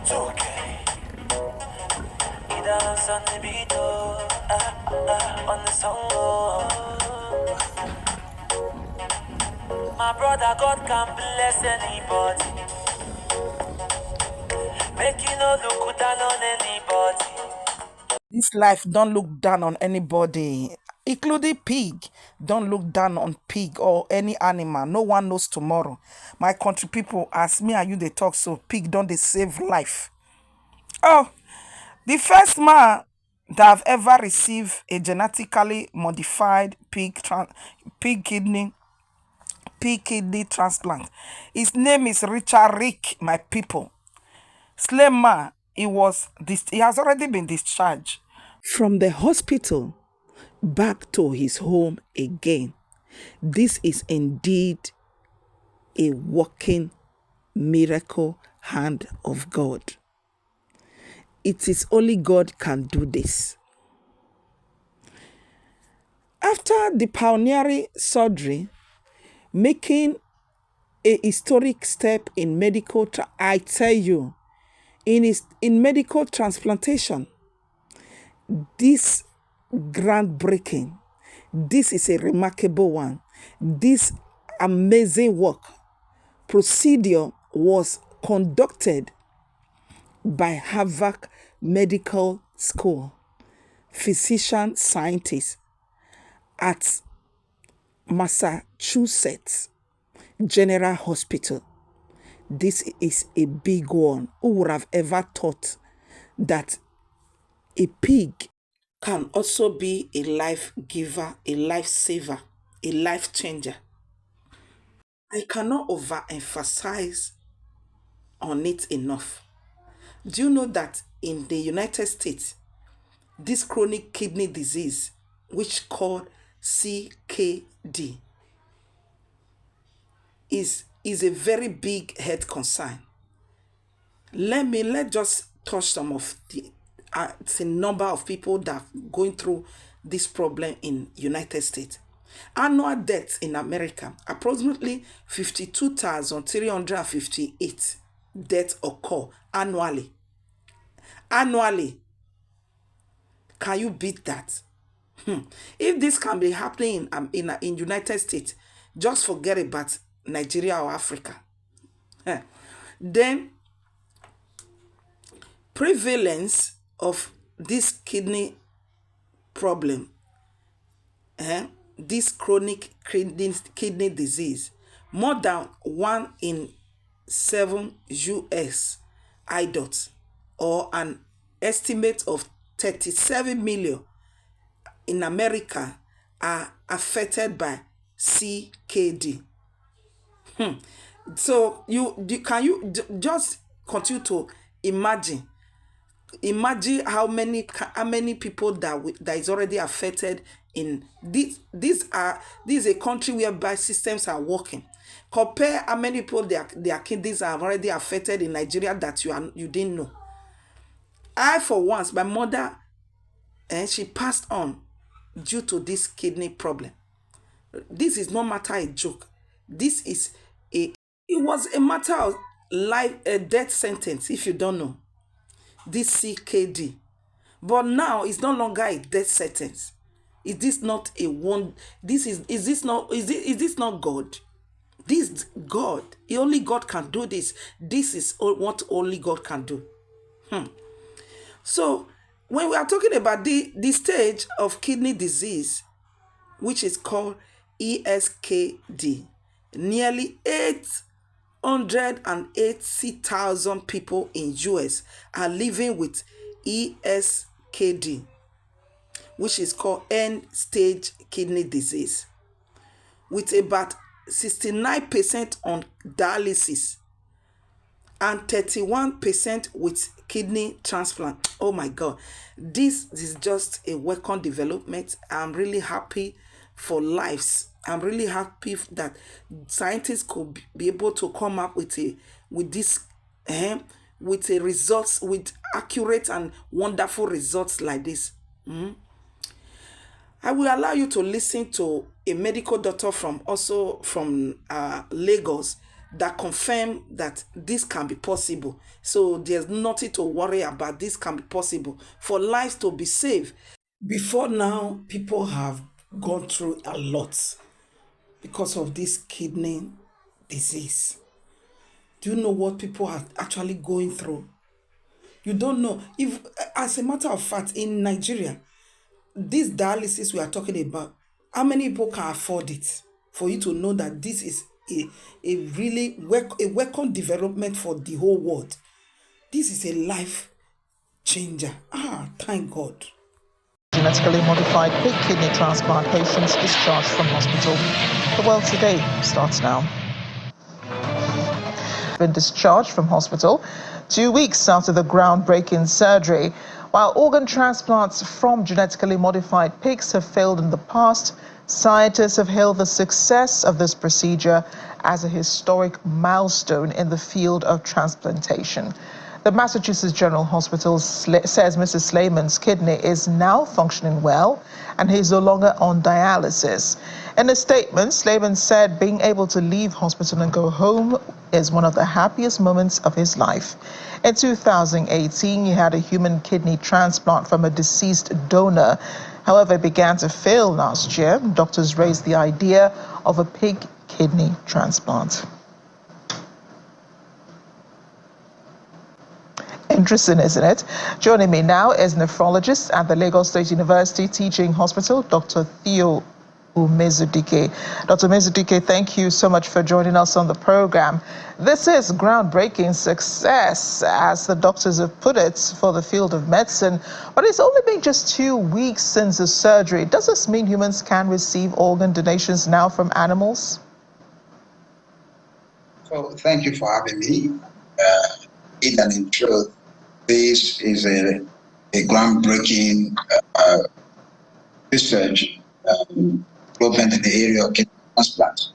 It's okay. Dance on the beat, oh, on the song, oh. My brother, God can bless anybody. Make you no look down on anybody. This life don't look down on anybody, including pig. Don't look down on pig or any animal. No one knows tomorrow. My country people, as me and you they talk, so pig don't they save life. Oh, the first man that have ever received a genetically modified pig kidney transplant. His name is Richard Rick, my people. Slim man, he has already been discharged from the hospital back to his home again. This is indeed a working miracle hand of God. It is only God can do this. After the pioneering surgery, making a historic step in I tell you, in medical transplantation, this groundbreaking, this is a remarkable one. This amazing work procedure was conducted by Harvard Medical School physician scientists at Massachusetts General Hospital. This is a big one. Who would have ever thought that a pig can also be a life giver, a life saver, a life changer? I cannot overemphasize on it enough. Do you know that in the United States, this chronic kidney disease, which called CKD, is a very big health concern? Let just touch some of the number of people that are going through this problem in United States. Annual deaths in America, approximately 52,358 deaths occur annually. Annually. Can you beat that? If this can be happening in United States, just forget about Nigeria or Africa. Then prevalence of this kidney problem, this chronic kidney disease, more than 1 in 7 US adults, or an estimate of 37 million in America, are affected by CKD. So can you just continue to imagine how many people that is already affected in this. This is a country whereby systems are working. Compare how many people their kidneys are already affected in Nigeria that you didn't know. I, for once, my mother, she passed on due to this kidney problem. This is no matter a joke. This is it was a matter of life, a death sentence, if you don't know. This CKD. But now it's no longer a death sentence. Is this not a one? Is this not God? This God. Only God can do this. This is what only God can do. So when we are talking about the stage of kidney disease, which is called ESKD, nearly 880,000 people in US are living with ESKD, which is called end-stage kidney disease, with about 69% on dialysis and 31% with kidney transplant. Oh my God, this is just a welcome development. I'm really happy for lives. I'm really happy that scientists could be able to come up with results, with accurate and wonderful results like this. I will allow you to listen to a medical doctor from Lagos that confirm that this can be possible. So there's nothing to worry about. This can be possible for lives to be saved. Before now, people have gone through a lot because of this kidney disease. Do you know what people are actually going through? You don't know. If, as a matter of fact, in Nigeria, this dialysis we are talking about, how many people can afford it? For you to know that this is a really a welcome development for the whole world. This is a life changer. Thank God. Genetically modified pig kidney transplant patients discharged from hospital. The World Today starts now. Been discharged from hospital 2 weeks after the groundbreaking surgery. While organ transplants from genetically modified pigs have failed in the past, scientists have hailed the success of this procedure as a historic milestone in the field of transplantation. The Massachusetts General Hospital says Mrs. Slayman's kidney is now functioning well and he's no longer on dialysis. In a statement, Slayman said being able to leave hospital and go home is one of the happiest moments of his life. In 2018, he had a human kidney transplant from a deceased donor. However, it began to fail last year. Doctors raised the idea of a pig kidney transplant. Interesting, isn't it? Joining me now is nephrologist at the Lagos State University Teaching Hospital, Dr. Theo Umezudike. Dr. Umezudike, thank you so much for joining us on the program. This is groundbreaking success, as the doctors have put it, for the field of medicine. But it's only been just 2 weeks since the surgery. Does this mean humans can receive organ donations now from animals? So thank you for having me. In truth, this is a groundbreaking research development in the area of kidney transplant.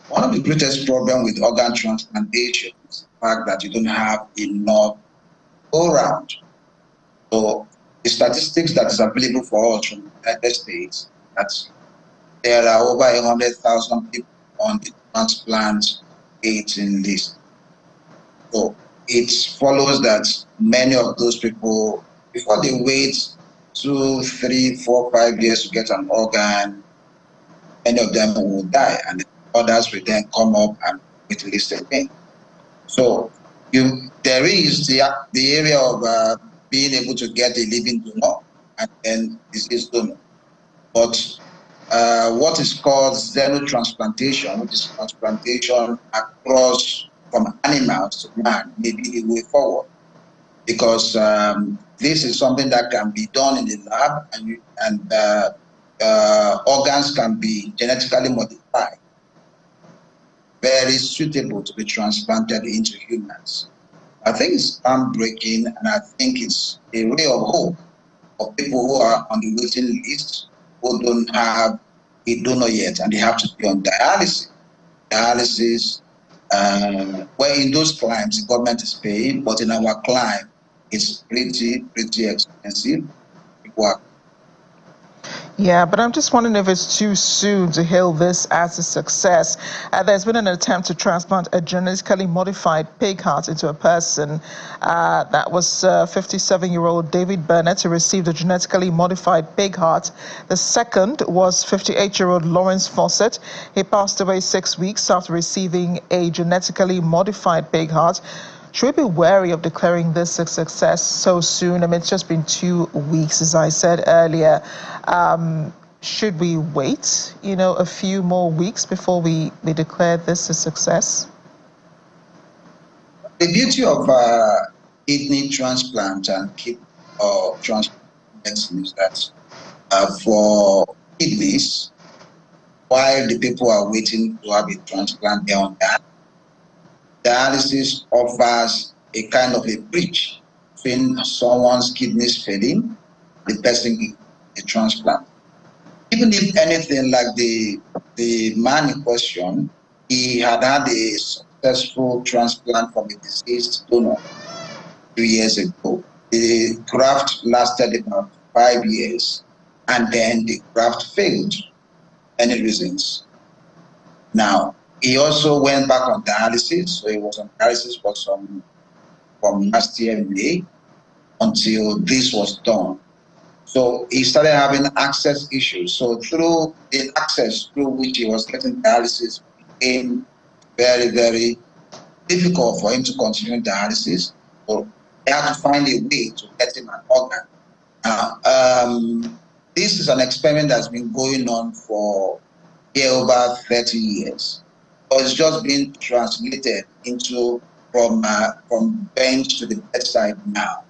One of the greatest problems with organ transplantation is the fact that you don't have enough go around. So the statistics that is available for us from the United States, that there are over 100,000 people on the transplant waiting list. So it follows that many of those people, before they wait 2, 3, 4, 5 years to get an organ, many of them will die, and others will then come up and wait list again. So there is the area of being able to get a living donor and then deceased donor. But what is called xenotransplantation, which is transplantation across from animals to man, may be the way forward, because this is something that can be done in the lab, and organs can be genetically modified, very suitable to be transplanted into humans. I think it's groundbreaking, and I think it's a ray of hope for people who are on the waiting list, who don't have a donor yet, and they have to be on dialysis. Where in those climes the government is paying, but in our climb it's pretty expensive. People are Yeah, but I'm just wondering if it's too soon to hail this as a success. There's been an attempt to transplant a genetically modified pig heart into a person. That was 57-year-old David Burnett, who received a genetically modified pig heart. The second was 58-year-old Lawrence Fawcett. He passed away 6 weeks after receiving a genetically modified pig heart. Should we be wary of declaring this a success so soon? I mean, it's just been 2 weeks, as I said earlier. Should we wait, a few more weeks before we declare this a success? the beauty of kidney transplant and transplant medicine is that for kidneys, while the people are waiting to have a transplant, they're on that. Dialysis offers a kind of a bridge between someone's kidneys failing and the person getting a transplant. Even if anything, like the man in question, he had a successful transplant from a deceased donor 2 years ago. The graft lasted about 5 years, and then the graft failed. Any reasons? Now, He also went back on dialysis. So he was on dialysis from last year in May until this was done. So he started having access issues. So through the access through which he was getting dialysis became very, very difficult for him to continue dialysis. So they had to find a way to get him an organ. Now, this is an experiment that's been going on for over 30 years. So it's just been translated into from bench to the bedside now.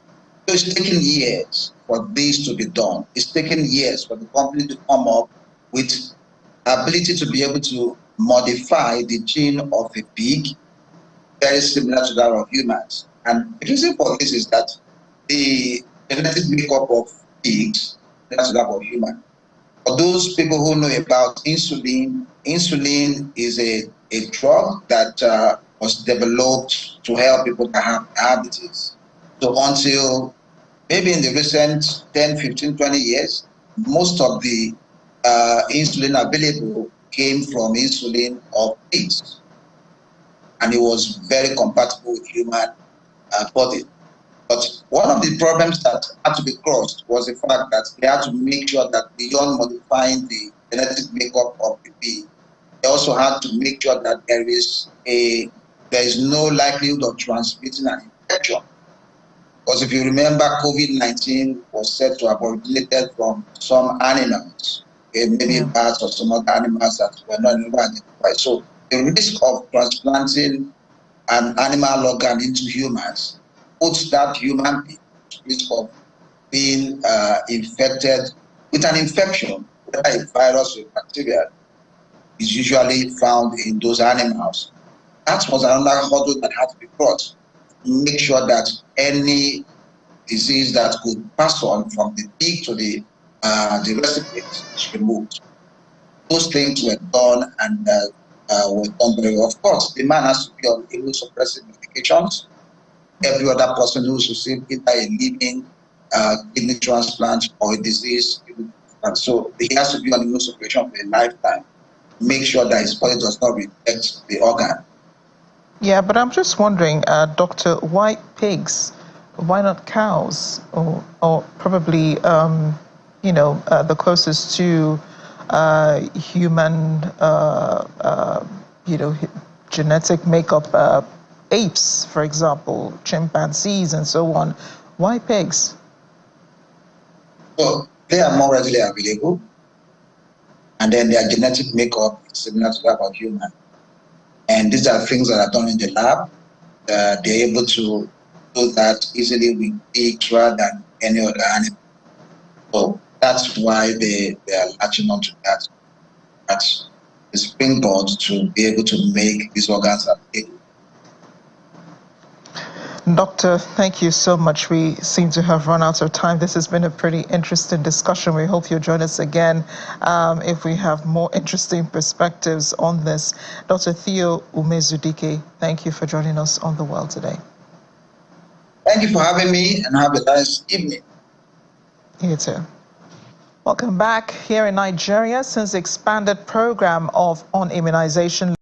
So it's taken years for this to be done. It's taken years for the company to come up with ability to be able to modify the gene of a pig, very similar to that of humans. And the reason for this is that the genetic makeup of pigs, that's to that of humans. For those people who know about insulin, insulin is a drug that was developed to help people that have diabetes. So until maybe in the recent 10, 15, 20 years, most of the insulin available came from insulin of pigs. And it was very compatible with human body. But one of the problems that had to be crossed was the fact that they had to make sure that beyond modifying the genetic makeup of the pig, they also had to make sure that there is no likelihood of transmitting an infection. Because if you remember, COVID-19 was said to have originated from some animals, maybe bats or some other animals that were not identified. So the risk of transplanting an animal organ into humans puts that human being at risk of being infected with an infection, whether a virus or bacteria is usually found in those animals. That was another hurdle that had to be crossed to make sure that any disease that could pass on from the pig to the recipient is removed. Those things were done and were done very well. Of course, the man has to be on immunosuppressive medications. Every other person who's received either a living kidney transplant or a disease, and so he has to be on immunosuppression for a lifetime. Make sure that his body does not reject the organ. Yeah, but I'm just wondering, Doctor, why pigs? Why not cows? Or probably, the closest to human, genetic makeup, apes, for example, chimpanzees and so on. Why pigs? Well, they are more readily available, and then their genetic makeup is similar to that of human. And these are things that are done in the lab. They're able to do that easily with pigs rather than any other animal. So that's why they are latching onto that. That's the springboard to be able to make these organs available. Doctor, thank you so much. We seem to have run out of time. This has been a pretty interesting discussion. We hope you'll join us again if we have more interesting perspectives on this. Dr. Theo Umezudike, thank you for joining us on The World today. Thank you for having me, and have a nice evening. You too. Welcome back. Here in Nigeria, since the expanded program on immunization